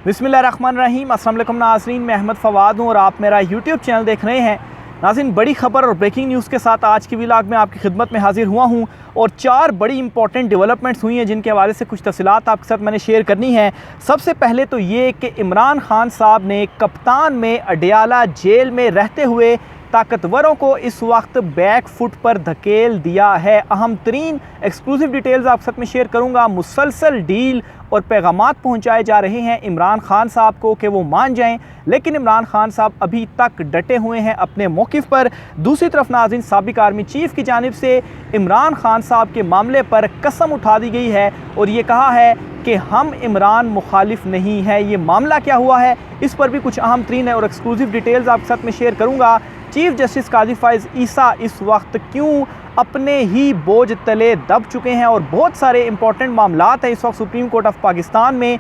बिस्मिल्लाहिर्रहमानिर्रहीम। अस्सलाम वालेकुम नाज़रीन, मैं अहमद फ़वाद हूँ और आप मेरा यूट्यूब चैनल देख रहे हैं। नाज़रीन, बड़ी खबर और ब्रेकिंग न्यूज़ के साथ आज की व्लॉग में आपकी खिदमत में हाजिर हुआ हूँ और 4 बड़ी इंपॉर्टेंट डेवलपमेंट्स हुई हैं जिनके हवाले से कुछ तफसीलात आपके साथ मैंने शेयर करनी है। सबसे पहले तो ये कि इमरान खान साहब ने कप्तान में अडयाला जेल में रहते हुए ताकतवरों को इस वक्त बैक फुट पर धकेल दिया है। अहम तरीन एक्सक्लूसिव डिटेल्स आपके साथ में शेयर करूंगा। मुसलसल डील और पैगामात पहुंचाए जा रहे हैं इमरान खान साहब को कि वो मान जाएं, लेकिन इमरान खान साहब अभी तक डटे हुए हैं अपने मौक़िफ़ पर। दूसरी तरफ नाज़रीन, साबिक़ आर्मी चीफ़ की जानिब से इमरान खान साहब के मामले पर कसम उठा दी गई है और ये कहा है कि हम इमरान मुखालिफ नहीं है। ये मामला क्या हुआ है, इस पर भी कुछ अहम तरीन है और एक्सक्लूसिव डिटेल्स आपके साथ में शेयर करूँगा। चीफ जस्टिस काजी फ़ाइज़ ईसा इस वक्त क्यों अपने ही बोझ तले दब चुके हैं और बहुत सारे इंपॉर्टेंट मामलात हैं इस वक्त सुप्रीम कोर्ट ऑफ पाकिस्तान में,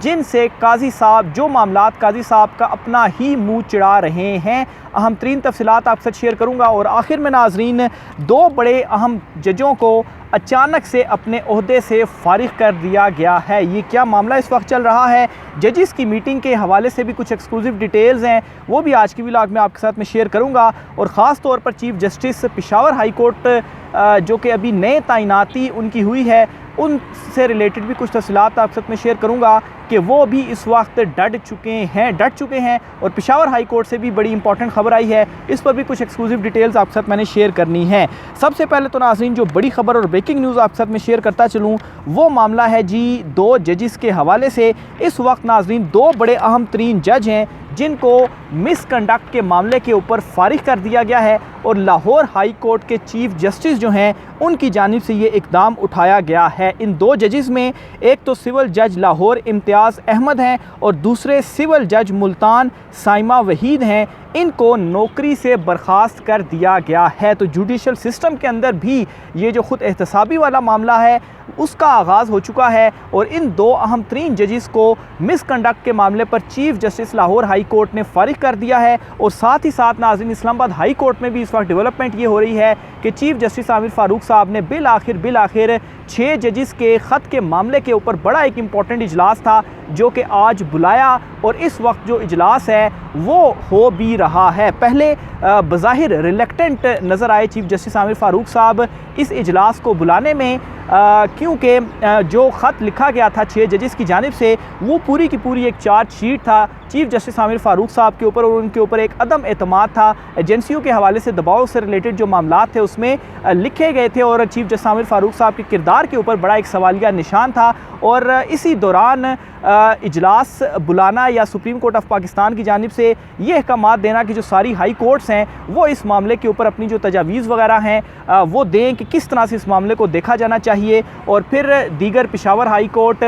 जिनसे काजी साहब जो मामलात काजी साहब का अपना ही मुंह चिढ़ा रहे हैं। अहम तरीन तफसीलात आपके साथ शेयर करूँगा और आखिर में नाजरीन, 2 बड़े अहम जजों को अचानक से अपने ओहदे से फारिग कर दिया गया है। ये क्या मामला इस वक्त चल रहा है, जजिस की मीटिंग के हवाले से भी कुछ एक्सक्लूसिव डिटेल्स हैं, वो भी आज की व्लॉग में आपके साथ में शेयर करूंगा। और ख़ास तौर पर chief justice Peshawar high court जो कि अभी नए तैनाती उनकी हुई है, उनसे रिलेटेड भी कुछ तफसीलात आपके साथ में शेयर करूंगा कि वो भी इस वक्त डट चुके हैं और पेशावर हाई कोर्ट से भी बड़ी इंपॉर्टेंट खबर आई है, इस पर भी कुछ एक्सक्लूसिव डिटेल्स आपके साथ मैंने शेयर करनी है। सबसे पहले तो नाज़रीन, जो बड़ी खबर और ब्रेकिंग न्यूज़ आपके साथ में शेयर करता चलूँ, वो मामला है जी 2 जजिस के हवाले से। इस वक्त नाज़रीन 2 बड़े अहम तरीन जज हैं जिनको मिसकंडक्ट के मामले के ऊपर फारिग कर दिया गया है और लाहौर हाई कोर्ट के चीफ जस्टिस जो हैं उनकी जानिब से ये इक़दाम उठाया गया है। इन 2 जजिस में एक तो सिविल जज लाहौर इम्तियाज़ अहमद हैं और दूसरे सिविल जज मुल्तान साइमा वहीद हैं। इनको नौकरी से बर्खास्त कर दिया गया है। तो जुडिशल सिस्टम के अंदर भी ये जो ख़ुद एहतसाबी वाला मामला है उसका आगाज़ हो चुका है और इन 2 अहम तरीन जजिस को मिसकंडक्ट के मामले पर chief justice Lahore high court ने फारिग कर दिया है। और साथ ही साथ नाज़रीन, इस्लामाबाद हाई कोर्ट में भी इस वक्त डेवलपमेंट ये हो रही है कि चीफ जस्टिस आमिर फ़ारूक साहब ने बिल आखिर 6 जजिस के ख़त के मामले के ऊपर बड़ा एक इम्पॉर्टेंट इजलास था जो कि आज बुलाया और इस वक्त जो इजलास है वो हो भी रहा है। पहले बज़ाहिर रिलेक्टेंट नज़र आए चीफ जस्टिस आमिर फ़ारूक साहब इस इजलास को बुलाने में, क्योंकि जो ख़त लिखा गया था 6 जजिस की जानिब से वो पूरी की पूरी एक चार्जशीट था चीफ जस्टिस आमिर फ़ारूक साहब के ऊपर और उनके ऊपर एक अदम एतमाद था। एजेंसियों के हवाले से दबाव से रिलेटेड जो मामलात थे उसमें लिखे गए थे और चीफ जस्टिस आमिर फ़ारूक साहब के किरदार के ऊपर बड़ा एक सवालिया निशान था। और इसी दौरान इजलास बुलाना या सुप्रीम कोर्ट ऑफ पाकिस्तान की जानिब से ये अहकामात देना कि जो सारी हाई कोर्ट्स हैं वो इस मामले के ऊपर अपनी जो तजावीज़ वगैरह हैं वो दें कि किस तरह से इस मामले को देखा जाना चाहिए। और फिर दीगर पेशावर हाई कोर्ट,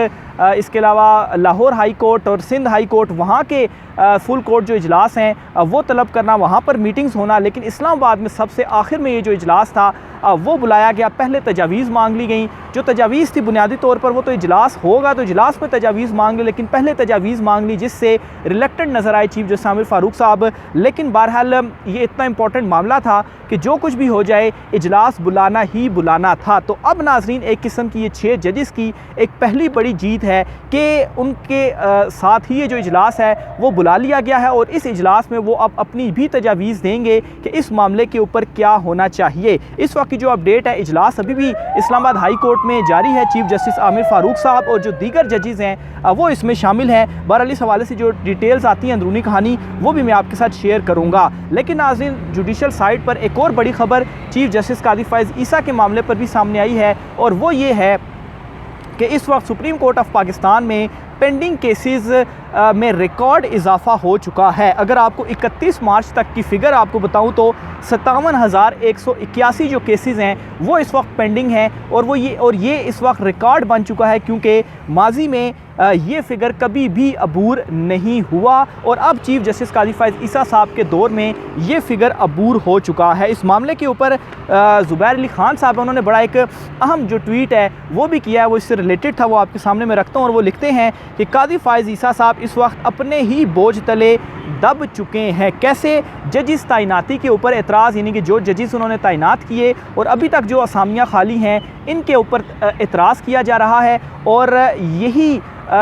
इसके अलावा लाहौर हाई कोर्ट और सिंध हाई कोर्ट, वहाँ के फुल कोर्ट जो इजलास हैं वो तलब करना, वहाँ पर मीटिंग्स होना। लेकिन इस्लामाबाद में सबसे आखिर में ये जो इजलास था वो बुलाया गया। पहले तजावीज़ मांग ली गई, जो तजावीज़ थी बुनियादी तौर पर वो तो इजलास होगा तो इजलास में तजावीज़ मांग ली, लेकिन पहले तजावीज़ मांग ली जिससे रिलेक्टेंट नज़र आए चीफ जस्टिस आमिर फ़ारूक साहब। लेकिन बहरहाल ये इतना इंपॉर्टेंट मामला था कि जो कुछ भी हो जाए इजलास बुलाना ही बुलाना था। तो अब नाजरीन, एक किस्म की ये 6 जजिस की एक पहली बड़ी जीत है कि उनके साथ ही ये जो इजलास है वो बुला लिया गया है और इस इजलास में वो अब अपनी भी तजावीज़ देंगे कि इस मामले के ऊपर क्या होना चाहिए। इस वक्त की जो अपडेट है, इजलास अभी भी इस्लामाबाद हाई कोर्ट में जारी है। चीफ जस्टिस आमिर फ़ारूक साहब और जो दीगर जजेस हैं वो इसमें शामिल हैं। बहरहाल इस हवाले से जो डिटेल्स आती हैं अंदरूनी कहानी वो भी मैं आपके साथ शेयर करूँगा। लेकिन नाज़रीन, जुडिशल साइड पर एक और बड़ी खबर चीफ जस्टिस काजी फ़ाइज़ ईसा के मामले पर भी सामने आई है और वो ये है कि इस वक्त सुप्रीम कोर्ट ऑफ पाकिस्तान में पेंडिंग केसेस में रिकॉर्ड इजाफा हो चुका है। अगर आपको 31 मार्च तक की फ़िगर आपको बताऊं तो 57,181 जो केसेस हैं वो इस वक्त पेंडिंग हैं और ये इस वक्त रिकॉर्ड बन चुका है, क्योंकि माजी में ये फ़िगर कभी भी अबूर नहीं हुआ और अब चीफ जस्टिस काजी फ़ाइज़ ईसा साहब के दौर में ये फ़िगर अबूर हो चुका है। इस मामले के ऊपर ज़ुबैर अली खान साहब उन्होंने बड़ा एक अहम जो ट्वीट है वो भी किया है, वो इससे रिलेटेड था, वो आपके सामने मैं रखता हूँ। और वो लिखते हैं कि काजी फ़ाइज़ ईसा साहब इस वक्त अपने ही बोझ तले दब चुके हैं। कैसे? जजिस तैनाती के ऊपर एतराज़, यानी कि जो जजिस उन्होंने तैनात किए और अभी तक जो असामियाँ खाली हैं इनके ऊपर एतराज़ किया जा रहा है। और यही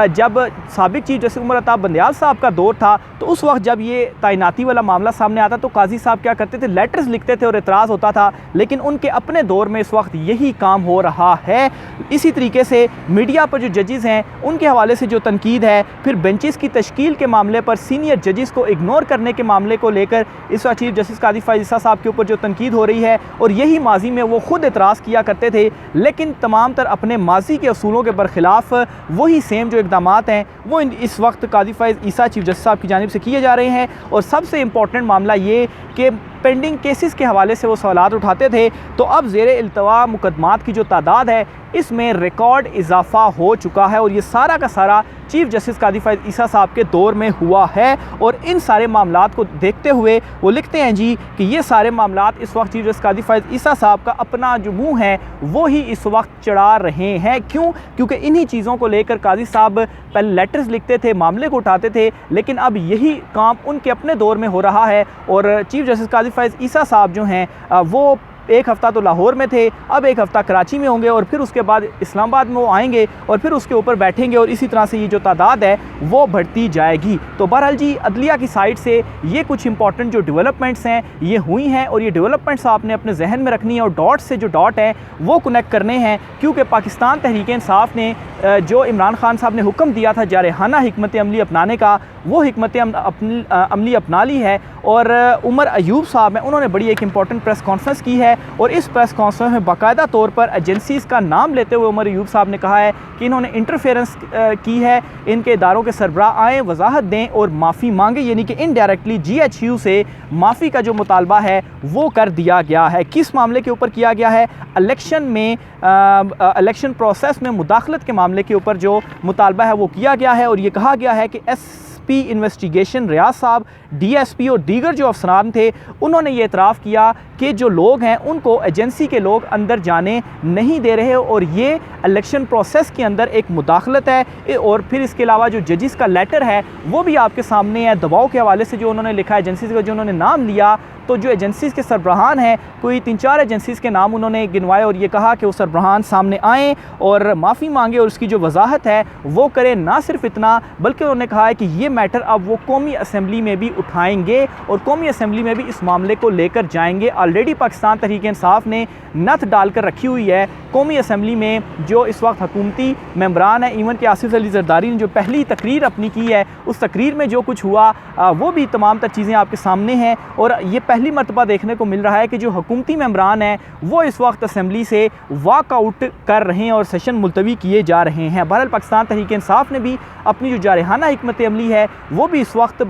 जब साबिक चीफ जस्टिस उमर अता बंदयाल साहब का दौर था तो उस वक्त जब ये तैनाती वाला मामला सामने आता तो काजी साहब क्या करते थे, लेटर्स लिखते थे और एतराज़ होता था। लेकिन उनके अपने दौर में इस वक्त यही काम हो रहा है। इसी तरीके से मीडिया पर जो जजेस हैं उनके हवाले से जो तनकीद है, फिर बेंचेस की तश्कील के मामले पर सीनियर जजेस को इग्नोर करने के मामले को लेकर इस वक्त चीफ जस्टिस काजी फ़ाइज़ ईसा साहब के ऊपर जो तनकीद हो रही है, और यही माजी में वो खुद एतराज़ किया करते थे। लेकिन तमाम तर अपने माजी के असूलों के बरखिलाफ़ वही सेम जो इक़दामात हैं वो इस वक्त काज़ी फ़ाइज़ ईसा चीफ जस्टिस साहब की जानिब से किए जा रहे हैं। और सबसे इम्पॉर्टेंट मामला ये कि पेंडिंग केसेस के हवाले से वो सवालात उठाते थे, तो अब ज़ेरे इल्तवा मुकदमात की जो तादाद है इसमें रिकॉर्ड इजाफ़ा हो चुका है। और ये सारा का सारा चीफ जस्टिस काज़ी फ़ाइज़ ईसा साहब के दौर में हुआ है। और इन सारे मामलात को देखते हुए वो लिखते हैं जी कि ये सारे मामलात इस वक्त चीफ जस्टिस काज़ी फ़ाइज़ ईसा साहब का अपना जो मुँह है वो ही इस वक्त चढ़ा रहे हैं। क्यों? क्योंकि इन्हीं चीज़ों को लेकर काजी साहब पहले लेटर्स लिखते थे, मामले को उठाते थे, लेकिन अब यही काम उनके अपने दौर में हो रहा है। और चीफ जस्टिस काज़ी फ़ाइज़ ईसा साहब जो हैं वो एक हफ़्ता तो लाहौर में थे, अब एक हफ़्ता कराची में होंगे और फिर उसके बाद इस्लामाबाद में वो आएंगे और फिर उसके ऊपर बैठेंगे और इसी तरह से ये जो तादाद है वो बढ़ती जाएगी। तो बहरहाल जी अदलिया की साइड से ये कुछ इंपॉर्टेंट जो डेवलपमेंट्स हैं ये हुई हैं और ये डेवलपमेंट्स आपने अपने जहन में रखनी है और डॉट से जो डॉट है वो कनेक्ट करने हैं। क्योंकि पाकिस्तान तहरीक इंसाफ ने जो इमरान खान साहब ने हुक्म दिया था जारहाना हिकमत अमली अपनाने का, वो हिकमत अमली अपना ली है। और उमर अयूब साहब हैं, उन्होंने बड़ी एक इंपॉर्टेंट प्रेस कॉन्फ्रेंस की है और इस प्रेस कॉन्फ्रेंस में बाकायदा तौर पर एजेंसीज़ का नाम लेते हुए उमर अयूब साहब ने कहा है कि इन्होंने इंटरफेरेंस की है, इनके इदारों के सरबराह आएँ, वजाहत दें और माफ़ी मांगे, यानी कि इनडायरेक्टली GHU से माफ़ी का जो मुतालबा है वो कर दिया गया है। किस मामले के ऊपर किया गया है? इलेक्शन में इलेक्शन प्रोसेस में मुदाखलत के मामले के ऊपर जो मुतालबा है वो किया गया है। और ये कहा गया है कि SP इन्वेस्टिगेशन रियाज साहब, DSP और दीगर जो अफसरान थे उन्होंने ये इतराफ़ किया कि जो लोग हैं उनको एजेंसी के लोग अंदर जाने नहीं दे रहे और ये इलेक्शन प्रोसेस के अंदर एक मुदाखलत है। और फिर इसके अलावा जो जजिस का लेटर है वो भी आपके सामने है, दबाव के हवाले से जो उन्होंने लिखा है, एजेंसीज़ का जो उन्होंने नाम लिया, तो जो एजेंसीज़ के सरबराहान हैं कोई 3-4 एजेंसीज़ के नाम उन्होंने गिनवाए और ये कहा कि वो सरबराहान सामने आएँ और माफ़ी मांगे और उसकी जो वजाहत है वो करें। ना सिर्फ इतना बल्कि उन्होंने कहा है कि ये मैटर अब वो कौमी असम्बली में भी उठाएंगे और कौमी असम्बली में भी इस मामले को लेकर जाएंगे। ऑलरेडी पाकिस्तान तहरीक इंसाफ ने नथ डालकर रखी हुई है कौमी असम्बली में जो इस वक्त हुकूमती मेंबरान है। इवन कि आसिफ अली जरदारी ने जो पहली तकरीर अपनी की है उस तकरीर में जो कुछ हुआ वो भी तमाम तर चीज़ें आपके सामने हैं। और ये पहली मरतबा देखने को मिल रहा है कि जो हुकूमती मेंबरान हैं वो इस वक्त असम्बली से वॉकआउट कर रहे हैं और सेशन मुलतवी किए जा रहे हैं। बहरहाल पाकिस्तान तहरीक इंसाफ ने भी अपनी जो जारहाना हिकमत अमली है वो भी इस वक्त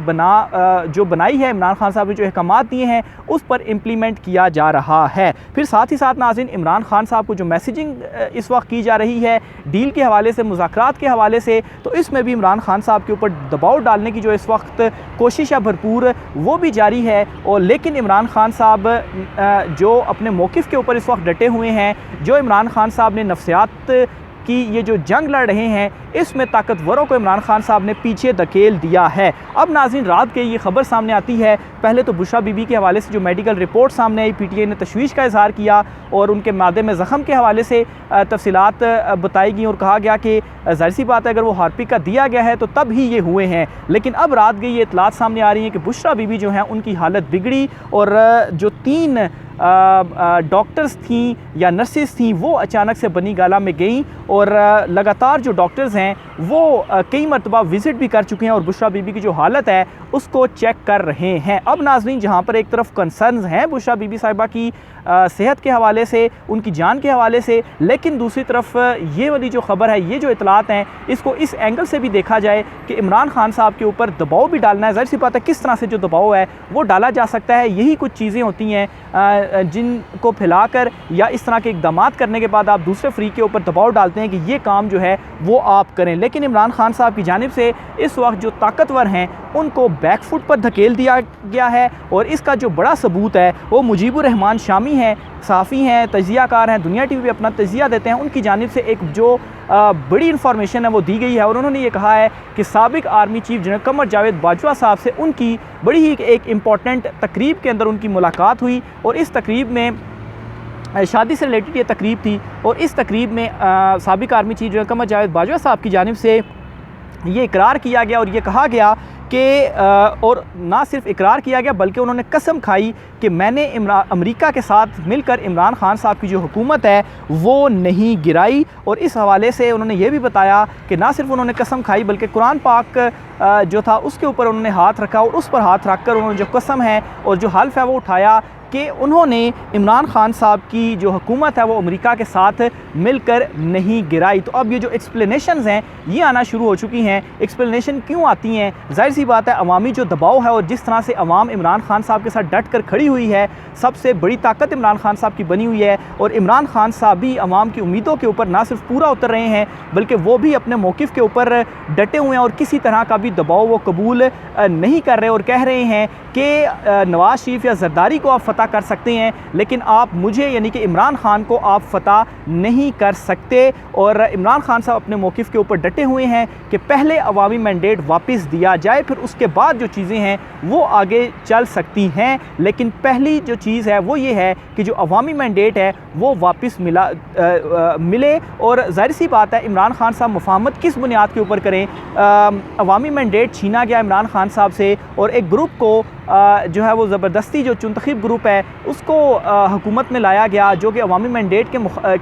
जो बनाई है, इमरान खान साहब ने जो अहकामात दिए हैं उस पर इम्प्लीमेंट किया जा रहा है। फिर साथ ही साथ नाज़रीन इमरान खान साहब को जो मैसेजिंग इस वक्त की जा रही है डील के हवाले से, मुज़ाकरात के हवाले से, तो इसमें भी इमरान खान साहब के ऊपर दबाव डालने की जो इस वक्त कोशिश है भरपूर वो भी जारी है। और लेकिन इमरान खान साहब जो अपने मौक़िफ़ के ऊपर इस वक्त डटे हुए हैं, जो इमरान खान साहब ने नफ्सियात कि ये जो जंग लड़ रहे हैं इसमें ताकतवरों को इमरान खान साहब ने पीछे धकेल दिया है। अब नाज़रीन रात के ये खबर सामने आती है, पहले तो बुशरा बीबी के हवाले से जो मेडिकल रिपोर्ट सामने आई, PTI ने तशवीश का इजहार किया और उनके मादे में ज़ख़म के हवाले से तफसीलात बताई गई और कहा गया कि ज़ाहिर सी बात है अगर वो हार्पिक का दिया गया है तो तब ही ये हुए हैं। लेकिन अब रात गई ये इतलात सामने आ रही हैं कि बुशरा बीबी जो हैं उनकी हालत बिगड़ी और जो 3 डॉक्टर्स थीं या नर्सिस थीं वो अचानक से बनी गाला में गईं और लगातार जो डॉक्टर्स हैं वो कई मरतबा विज़िट भी कर चुके हैं और बुशरा बीबी की जो हालत है उसको चेक कर रहे हैं। अब नाज़रीन जहाँ पर एक तरफ कंसर्न्स हैं बुशरा बीबी साहिबा की सेहत के हवाले से, उनकी जान के हवाले से, लेकिन दूसरी तरफ ये वाली जो ख़बर है, ये जो इतलात हैं, इसको इस एंगल से भी देखा जाए कि इमरान खान साहब के ऊपर दबाव भी डालना है। ज़ाहिर सी बात है किस तरह से जो दबाव है वो डाला जा सकता है। यही कुछ चीज़ें होती हैं जिनको फैलाकर या इस तरह के इक़दाम करने के बाद आप दूसरे फ्री के ऊपर दबाव डालते हैं कि ये काम जो है वो आप करें। लेकिन इमरान खान साहब की जानिब से इस वक्त जो ताकतवर हैं उनको बैकफुट पर धकेल दिया गया है और इसका जो बड़ा सबूत है वो मुजीबुर रहमान शामी हैं, सहाफ़ी हैं, तजियाकार हैं, दुनिया TV पे अपना तजिया देते हैं। उनकी जानिब से एक जो बड़ी इन्फॉर्मेशन है वो दी गई है और उन्होंने ये कहा है कि साबिक army chief general Qamar Javed Bajwa साहब से उनकी बड़ी ही एक इम्पॉर्टेंट तकरीब के अंदर उनकी मुलाकात हुई और इस तकरीब में शादी से रिलेटेड ये तकरीब थी और इस तकरीब में साबिक army chief general Qamar Javed Bajwa साहब की जानिब से ये इकरार किया गया और ये कहा गया कि और ना सिर्फ इकरार किया गया बल्कि उन्होंने कसम खाई कि मैंने अमेरिका के साथ मिलकर इमरान खान साहब की जो हुकूमत है वो नहीं गिराई। और इस हवाले से उन्होंने ये भी बताया कि ना सिर्फ उन्होंने कसम खाई बल्कि कुरान पाक जो था उसके ऊपर उन्होंने हाथ रखा और उस पर हाथ रख कर उन्होंने जो कसम है और जो हल्फ है वो उठाया कि उन्होंने इमरान खान साहब की जो हुकूमत है वो अमेरिका के साथ मिलकर नहीं गिराई। तो अब ये जो एक्सप्लेनेशंस हैं ये आना शुरू हो चुकी हैं। एक्सप्लेनेशन क्यों आती हैं? जाहिर सी बात है अवामी जो दबाव है और जिस तरह से अवाम इमरान खान साहब के साथ डट कर खड़ी हुई है, सबसे बड़ी ताकत इमरान खान साहब की बनी हुई है और इमरान खान साहब भी अवाम की उम्मीदों के ऊपर ना सिर्फ पूरा उतर रहे हैं बल्कि वो भी अपने मौक़िफ़ के ऊपर डटे हुए हैं और किसी तरह का भी दबाव वो कबूल नहीं कर रहे और कह रहे हैं कि नवाज शरीफ या जरदारी को आप फतह कर सकते हैं लेकिन आप मुझे यानी कि इमरान खान को आप फतह नहीं कर सकते। और इमरान खान साहब अपने मौक़िफ़ के ऊपर डटे हुए हैं कि पहले अवामी मैंडेट वापस दिया जाए, फिर उसके बाद जो चीज़ें हैं वो आगे चल सकती हैं। लेकिन पहली जो चीज़ है वो ये है कि जो अवामी मैंडेट है वो वापस मिले। और जाहिर सी बात है इमरान खान साहब मुफाहमत किस बुनियाद के ऊपर करें? अवामी मैंडेट छीना गया इमरान खान साहब से और एक ग्रुप को जो है वो ज़बरदस्ती जो चुनतखीब ग्रुप है उसको हुकूमत में लाया गया जो कि अवामी मैंडेट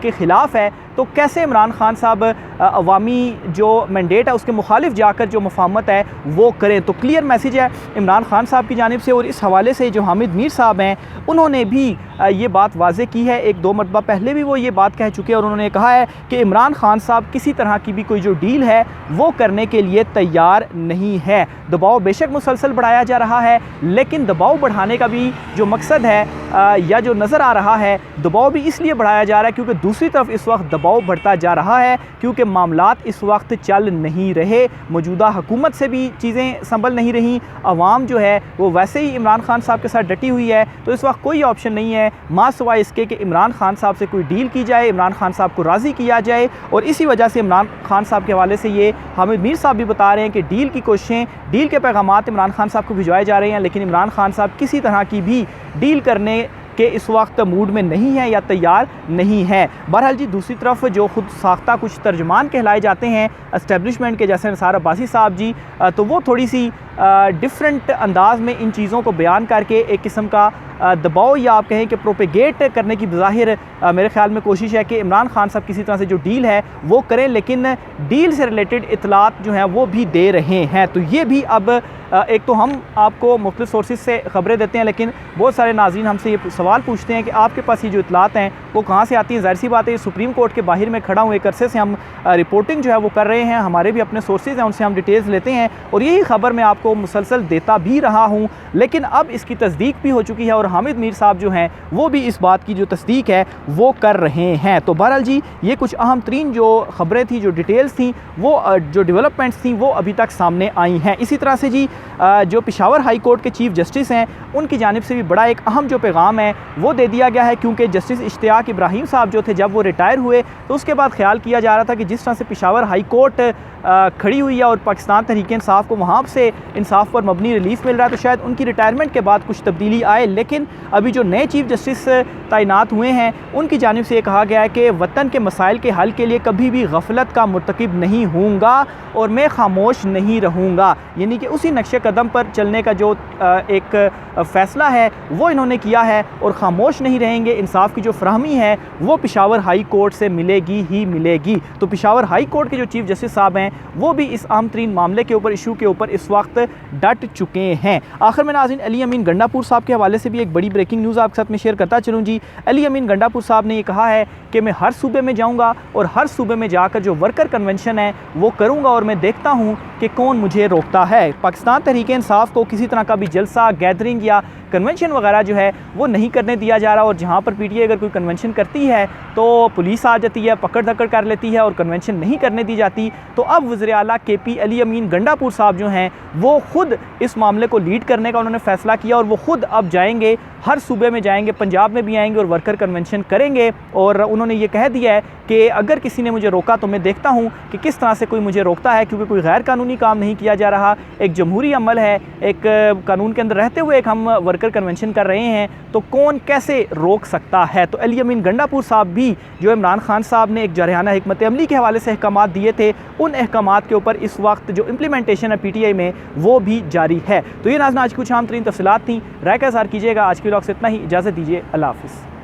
के ख़िलाफ़ है। तो कैसे इमरान खान साहब अवामी जो मैंडेट है उसके मुखालिफ जाकर जो मुफाहमत है वो करें? तो क्लियर मैसेज है इमरान खान साहब की जानिब से। और इस हवाले से जो हामिद मीर साहब हैं उन्होंने भी ये बात वाज़े की है, एक दो मरतबा पहले भी वो ये बात कह चुके हैं और उन्होंने कहा है कि इमरान खान साहब किसी तरह की भी कोई जो डील है वो करने के लिए तैयार नहीं है। दबाव बेशक मुसलसल बढ़ाया जा रहा है लेकिन दबाव बढ़ाने का भी जो मकसद है या जो नज़र आ रहा है दबाव भी इसलिए बढ़ाया जा रहा है क्योंकि दूसरी तरफ इस वक्त दबाव बढ़ता जा रहा है क्योंकि मामलात इस वक्त चल नहीं रहे, मौजूदा हुकूमत से भी चीज़ें संभल नहीं रही, अवाम जो है वो वैसे ही इमरान खान साहब के साथ डटी हुई है। तो इस वक्त कोई ऑप्शन नहीं है मां सिवाय इसके कि इमरान खान साहब से कोई डील की जाए, इमरान खान साहब को राज़ी किया जाए। और इसी वजह से इमरान खान साहब के हवाले से ये हामिद मीर साहब भी बता रहे हैं कि डील की कोशिशें, डील के पैगामात इमरान खान साहब को भिजवाए जा रहे हैं लेकिन इमरान खान साहब किसी तरह की भी डील करने के इस वक्त मूड में नहीं है या तैयार नहीं है। बहरहाल जी दूसरी तरफ जो खुद साख्ता कुछ तर्जमान कहलाए जाते हैं एस्टेब्लिशमेंट के जैसे निसार अब्बासी साहब जी, तो वो थोड़ी सी डिफरेंट अंदाज में इन चीज़ों को बयान करके एक किस्म का दबाव या आप कहें कि प्रोपेगेट करने की बज़ाहिर मेरे ख्याल में कोशिश है कि इमरान खान साहब किसी तरह से जो डील है वो करें लेकिन डील से रिलेटेड इतलात जो हैं वो भी दे रहे हैं। तो ये भी अब एक तो हम आपको मुख्तलिफ सोर्सेज से ख़बरें देते हैं लेकिन बहुत सारे नाज़रीन हमसे ये सवाल पूछते हैं कि आपके पास ये जो इतलात हैं वो कहाँ से आती हैं? ज़ाहिर सी बात है सुप्रीम कोर्ट के बाहर में खड़ा हूँ, एक अरसे से हम रिपोर्टिंग जो है वो कर रहे हैं, हमारे भी अपने सोर्सेज हैं उनसे हम डिटेल्स लेते हैं और यही खबर मैं आपको मुसलसल देता भी रहा हूँ। लेकिन अब इसकी तस्दीक भी हो चुकी है और हामिद मीर साहब जो हैं वो भी इस बात की जो तस्दीक है वो कर रहे हैं। तो बहरहाल जी ये कुछ अहम तरीन जो खबरें थी, जो डिटेल्स थी, वो जो डेवलपमेंट्स थी वो अभी तक सामने आई हैं। इसी तरह से जी जो पेशावर हाई कोर्ट के चीफ जस्टिस हैं उनकी जानिब से भी बड़ा एक अहम जो पैगाम है वो दे दिया गया है क्योंकि जस्टिस इश्तियाक इब्राहिम साहब जो थे जब वो रिटायर हुए तो उसके बाद ख्याल किया जा रहा था कि जिस तरह से पेशावर हाई कोर्ट खड़ी हुई है और पाकिस्तान तहरीक इंसाफ को वहाँ से इंसाफ पर मबनी रिलीफ मिल रहा है तो शायद उनकी रिटायरमेंट के बाद कुछ तब्दीली आए। लेकिन अभी जो नए चीफ जस्टिस तैनात हुए हैं उनकी जानिब से ये कहा गया है कि वतन के मसाइल के हल के लिए कभी भी गफलत का मुर्तकिब नहीं होऊंगा और मैं खामोश नहीं रहूँगा। यानी कि उसी नक्शे कदम पर चलने का जो एक फ़ैसला है वो इन्होंने किया है और ख़ामोश नहीं रहेंगे। इंसाफ की जो फराहमी है वो पेशावर हाई कोर्ट से मिलेगी ही मिलेगी। तो पेशावर हाई कोर्ट के जो चीफ जस्टिस साहब हैं वो भी इस अहम तरीन मामले के ऊपर, इशू के ऊपर इस वक्त डट चुके हैं। आखिर में नाज़रीन अली अमीन गंडापुर साहब के हवाले से भी एक बड़ी ब्रेकिंग न्यूज़ आपके साथ में शेयर करता चलूँ जी। अली अमीन गंडापुर साहब ने ये कहा है कि मैं हर सूबे में जाऊँगा और हर सूबे में जाकर जो वर्कर कन्वेंशन है वो करूँगा और मैं देखता हूँ कि कौन मुझे रोकता है। पाकिस्तान तहरीक इंसाफ को किसी तरह का भी जलसा, गैदरिंग या कन्वेंशन वगैरह जो है वो नहीं करने दिया जा रहा, और जहाँ पर पीटीआई अगर कोई कन्वेंशन करती है तो पुलिस आ जाती है, पकड़ धक्कड़ कर लेती है और कन्वेंशन नहीं करने दी जाती। तो अब वज़ीर आला KP अली अमीन गंडापुर साहब जो हैं वो खुद इस मामले को लीड करने का उन्होंने फ़ैसला किया, और वो खुद अब जाएंगे, हर सूबे में जाएंगे, पंजाब में भी आएंगे और वर्कर कन्वेंशन करेंगे। और उन्होंने ये कह दिया है कि अगर किसी ने मुझे रोका तो मैं देखता हूँ कि किस तरह से कोई मुझे रोकता है, क्योंकि कोई गैर कानूनी काम नहीं किया जा रहा, एक जमहूरी अमल है, एक कानून के अंदर रहते हुए एक हम वर्कर कन्वेंशन कर रहे हैं, तो कौन कैसे रोक सकता है। तो अली अमीन गंडापुर साहब भी जो इमरान खान साहब ने एक जारहाना हिकमत अमली के हवाले से अहकाम दिए थे, उन अहकाम के ऊपर इस वक्त जो इम्प्लीमेंटेशन है PTI में वो भी जारी है। तो ये नाज़रीन आज कुछ आम तरीन तफसीलात थी, राय का इज़हार कीजिएगा। आज के व्लॉग से इतना ही, इजाज़त दीजिए, अल्लाह हाफ़िज़।